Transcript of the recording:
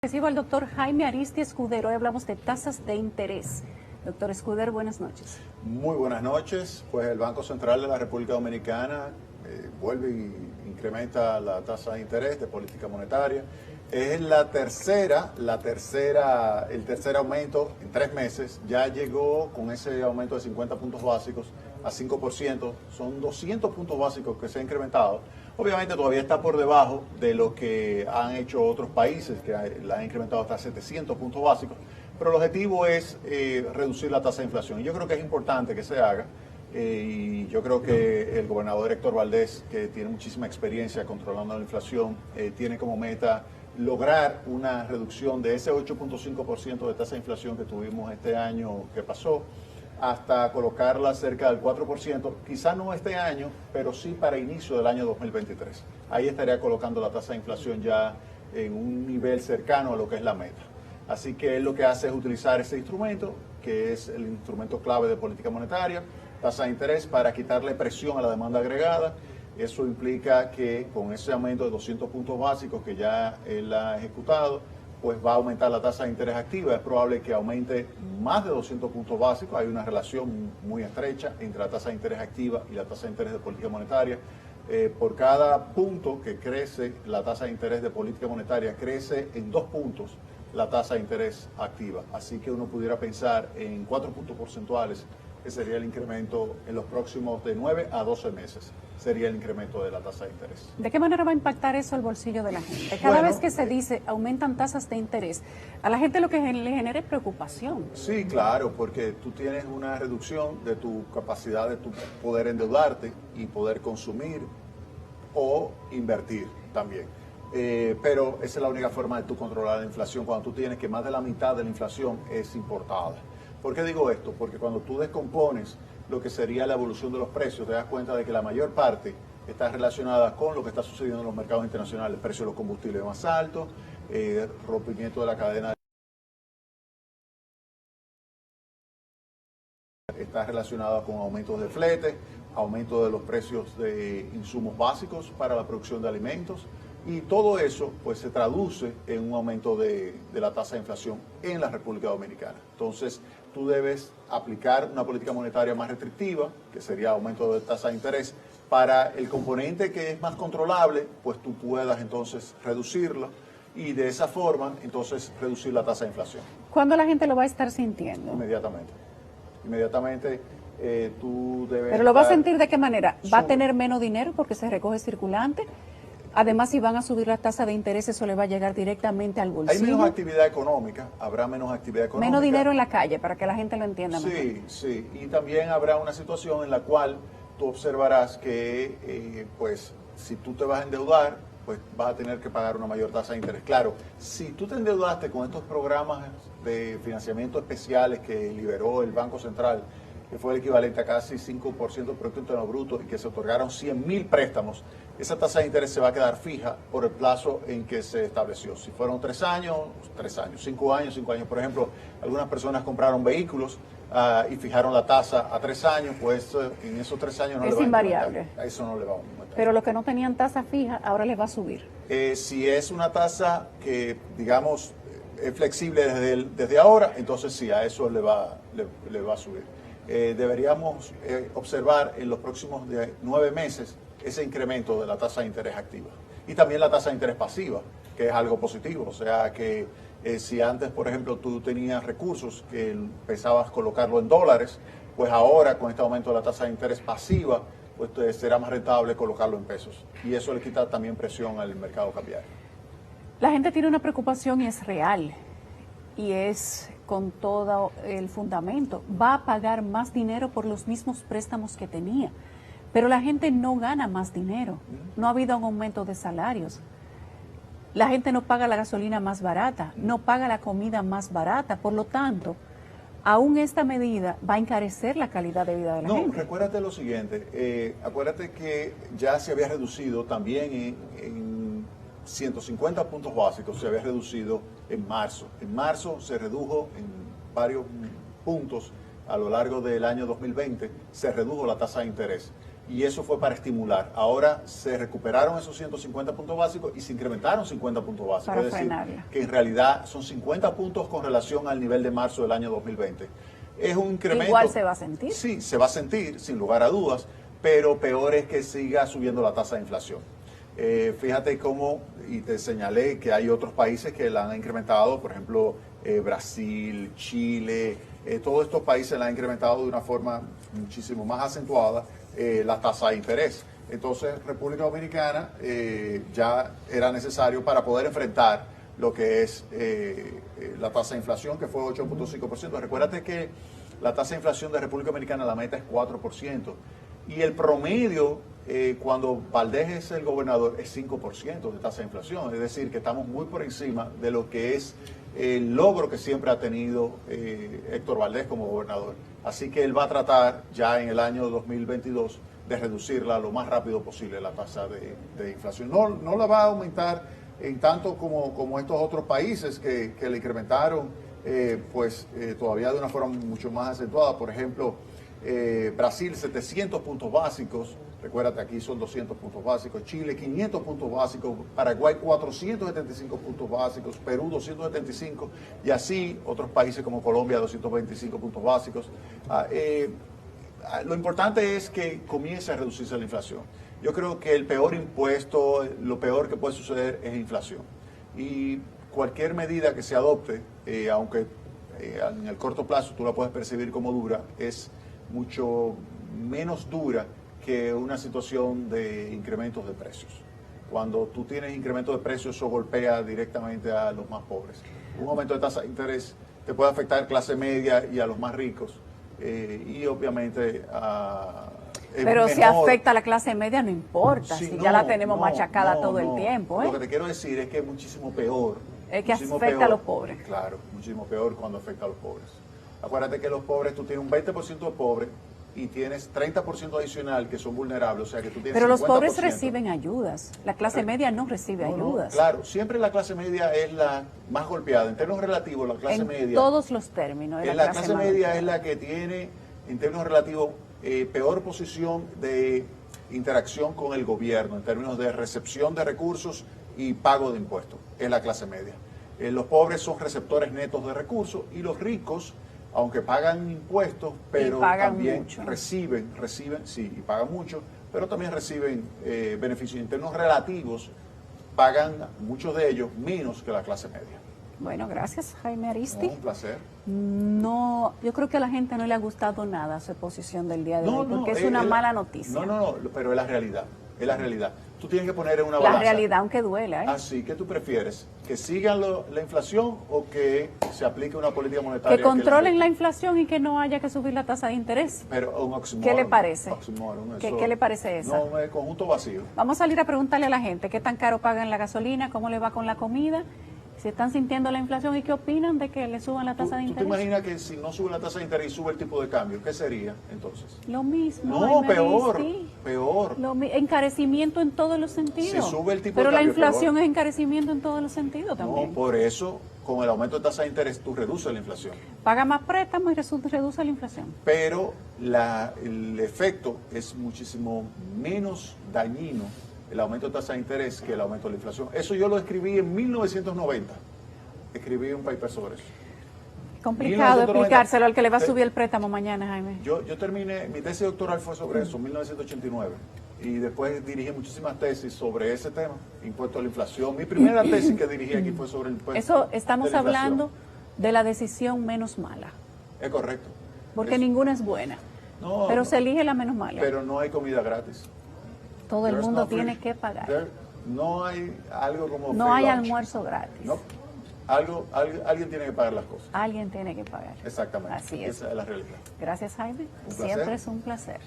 Recibo al doctor Jaime Ariztía Escudero. Hoy hablamos de tasas de interés. Doctor Escudero, buenas noches. Muy buenas noches. Pues el Banco Central de la República Dominicana vuelve y incrementa la tasa de interés de política monetaria. Es el tercer aumento en 3 meses. Ya llegó con ese aumento de 50 puntos básicos a 5%. Son 200 puntos básicos que se han incrementado. Obviamente todavía está por debajo de lo que han hecho otros países, que la han incrementado hasta 700 puntos básicos, pero el objetivo es reducir la tasa de inflación. Y yo creo que es importante que se haga, y yo creo que el gobernador Héctor Valdés, que tiene muchísima experiencia controlando la inflación, tiene como meta lograr una reducción de ese 8.5% de tasa de inflación que tuvimos este año que pasó, hasta colocarla cerca del 4%, quizá no este año, pero sí para inicio del año 2023. Ahí estaría colocando la tasa de inflación ya en un nivel cercano a lo que es la meta. Así que él lo que hace es utilizar ese instrumento, que es el instrumento clave de política monetaria, tasa de interés, para quitarle presión a la demanda agregada. Eso implica que con ese aumento de 200 puntos básicos que ya él ha ejecutado, pues va a aumentar la tasa de interés activa. Es probable que aumente más de 200 puntos básicos. Hay una relación muy estrecha entre la tasa de interés activa y la tasa de interés de política monetaria. Por cada punto que crece la tasa de interés de política monetaria, crece en 2 puntos la tasa de interés activa. Así que uno pudiera pensar en 4 puntos porcentuales, que sería el incremento en los próximos de 9 a 12 meses. Sería el incremento de la tasa de interés. ¿De qué manera va a impactar eso al bolsillo de la gente? Cada vez que se dice aumentan tasas de interés, a la gente lo que le genera es preocupación. Sí, claro, porque tú tienes una reducción de tu capacidad de tu poder endeudarte y poder consumir o invertir también. Pero esa es la única forma de tú controlar la inflación, cuando tú tienes que más de la mitad de la inflación es importada. ¿Por qué digo esto? Porque cuando tú descompones lo que sería la evolución de los precios, te das cuenta de que la mayor parte está relacionada con lo que está sucediendo en los mercados internacionales, el precio de los combustibles más altos, rompimiento de la cadena, está relacionada con aumentos de flete, aumento de los precios de insumos básicos para la producción de alimentos, y todo eso pues se traduce en un aumento de la tasa de inflación en la República Dominicana. Entonces tú debes aplicar una política monetaria más restrictiva, que sería aumento de tasa de interés, para el componente que es más controlable, pues tú puedas entonces reducirlo y de esa forma entonces reducir la tasa de inflación. ¿Cuándo la gente lo va a estar sintiendo? Inmediatamente. Inmediatamente tú debes... ¿Pero lo va a sentir de qué manera? ¿Va a tener menos dinero porque se recoge circulante? Además, si van a subir la tasa de interés, eso le va a llegar directamente al bolsillo. Hay menos actividad económica, habrá menos actividad económica. Menos dinero en la calle, para que la gente lo entienda mejor. Sí, sí. Y también habrá una situación en la cual tú observarás que, pues, si tú te vas a endeudar, pues vas a tener que pagar una mayor tasa de interés. Claro, si tú te endeudaste con estos programas de financiamiento especiales que liberó el Banco Central, que fue el equivalente a casi 5% del Producto Interno Bruto, y que se otorgaron 100.000 préstamos, esa tasa de interés se va a quedar fija por el plazo en que se estableció. Si fueron 3 años, 3 años, 5 años, 5 años. Por ejemplo, algunas personas compraron vehículos y fijaron la tasa a 3 años, pues en esos 3 años no le va a aumentar. Es invariable. A eso no le va a aumentar. Pero los que no tenían tasa fija, ahora les va a subir. Si es una tasa que, digamos, es flexible desde ahora, entonces sí, a eso le va a subir. Deberíamos observar en los próximos 9 meses ese incremento de la tasa de interés activa y también la tasa de interés pasiva, que es algo positivo. O sea que si antes, por ejemplo, tú tenías recursos que pensabas colocarlo en dólares, pues ahora con este aumento de la tasa de interés pasiva, pues será más rentable colocarlo en pesos, y eso le quita también presión al mercado cambiario. La gente tiene una preocupación y es real, y es con todo el fundamento. Va a pagar más dinero por los mismos préstamos que tenía, pero la gente no gana más dinero. No ha habido un aumento de salarios. La gente no paga la gasolina más barata, no paga la comida más barata. Por lo tanto, aún esta medida va a encarecer la calidad de vida de la gente. No, recuérdate lo siguiente. Acuérdate que ya se había reducido también en 150 puntos básicos, se había reducido en marzo. En marzo se redujo en varios puntos a lo largo del año 2020, se redujo la tasa de interés. y eso fue para estimular. Ahora se recuperaron esos 150 puntos básicos y se incrementaron 50 puntos básicos. Para es decir, frenarla. que en realidad son 50 puntos con relación al nivel de marzo del año 2020. Es un incremento. Igual se va a sentir. Sí, se va a sentir, sin lugar a dudas, pero peor es que siga subiendo la tasa de inflación. Fíjate cómo, y te señalé que hay otros países que la han incrementado, por ejemplo, Brasil, Chile, todos estos países la han incrementado de una forma muchísimo más acentuada la tasa de interés. Entonces, República Dominicana ya era necesario para poder enfrentar lo que es la tasa de inflación, que fue 8.5%. Recuérdate que la tasa de inflación de República Dominicana, la meta es 4%. Y el promedio, cuando Valdés es el gobernador, es 5% de tasa de inflación. Es decir, que estamos muy por encima de lo que es el logro que siempre ha tenido Héctor Valdés como gobernador. Así que él va a tratar ya en el año 2022 de reducirla lo más rápido posible, la tasa de inflación. No la va a aumentar en tanto como estos otros países que le incrementaron todavía de una forma mucho más acentuada. Por ejemplo, Brasil 700 puntos básicos, recuérdate aquí son 200 puntos básicos, Chile 500 puntos básicos, Paraguay 475 puntos básicos, Perú 275 y así otros países como Colombia 225 puntos básicos. Lo importante es que comience a reducirse la inflación. Yo creo que el peor impuesto, lo peor que puede suceder es inflación. Y cualquier medida que se adopte, aunque en el corto plazo tú la puedes percibir como dura, es mucho menos dura que una situación de incrementos de precios. Cuando tú tienes incrementos de precios, eso golpea directamente a los más pobres. Un aumento de tasa de interés te puede afectar a clase media y a los más ricos. Y obviamente pero si afecta a la clase media no importa, sí, si ya la tenemos machacada todo el tiempo. Lo que te quiero decir es que es muchísimo peor. Es que afecta a los pobres. Claro, muchísimo peor cuando afecta a los pobres. Acuérdate que los pobres, tú tienes un 20% de pobres y tienes 30% adicional que son vulnerables, o sea que tú tienes. Pero 50%. los pobres reciben ayudas, la clase media no recibe ayudas. Claro, siempre la clase media es la más golpeada. En términos relativos, la clase media. En todos los términos. La clase media es la que tiene, en términos relativos, peor posición de interacción con el gobierno, en términos de recepción de recursos y pago de impuestos. Es la clase media. Los pobres son receptores netos de recursos y los ricos, aunque pagan impuestos, pero también mucho. reciben, sí, y pagan mucho, pero también reciben beneficios. En términos relativos, pagan muchos de ellos menos que la clase media. Bueno, gracias, Jaime Aristi. Un placer. No, yo creo que a la gente no le ha gustado nada su exposición del día de hoy, porque es una mala noticia. No, pero es la realidad, es la realidad. Tú tienes que poner en una balanza. La realidad, aunque duela. Así que tú prefieres que sigan la inflación o que se aplique una política monetaria. Que controlen la inflación y que no haya que subir la tasa de interés. Pero un oxímoron. ¿Qué le parece? ¿Qué le parece esa? No, un conjunto vacío. Vamos a salir a preguntarle a la gente qué tan caro pagan la gasolina, cómo le va con la comida, si están sintiendo la inflación y qué opinan de que le suban la tasa de interés. ¿Tú te imaginas que si no sube la tasa de interés y sube el tipo de cambio, qué sería entonces? Lo mismo. No, peor. Encarecimiento en todos los sentidos. Si sube el tipo Pero de cambio, la inflación es encarecimiento en todos los sentidos también. No, por eso, con el aumento de tasa de interés, tú reduces la inflación. Paga más préstamos y reduce la inflación. Pero el efecto es muchísimo menos dañino, el aumento de tasa de interés, que el aumento de la inflación. Eso yo lo escribí en 1990. Escribí un paper sobre eso. Complicado explicárselo al que le va a subir el préstamo mañana, Jaime. Yo terminé, mi tesis doctoral fue sobre eso, en 1989. Y después dirigí muchísimas tesis sobre ese tema, impuesto a la inflación. Mi primera tesis que dirigí aquí fue sobre el impuesto Eso estamos de la inflación. hablando de la decisión menos mala. Es correcto. Porque ninguna es buena. No, pero se elige la menos mala. Pero no hay comida gratis. Todo el mundo tiene que pagar. No hay algo como no hay almuerzo gratis. No. Alguien tiene que pagar las cosas. Alguien tiene que pagar. Exactamente. Así es. Esa es la realidad. Gracias, Jaime. Un placer. Siempre es un placer.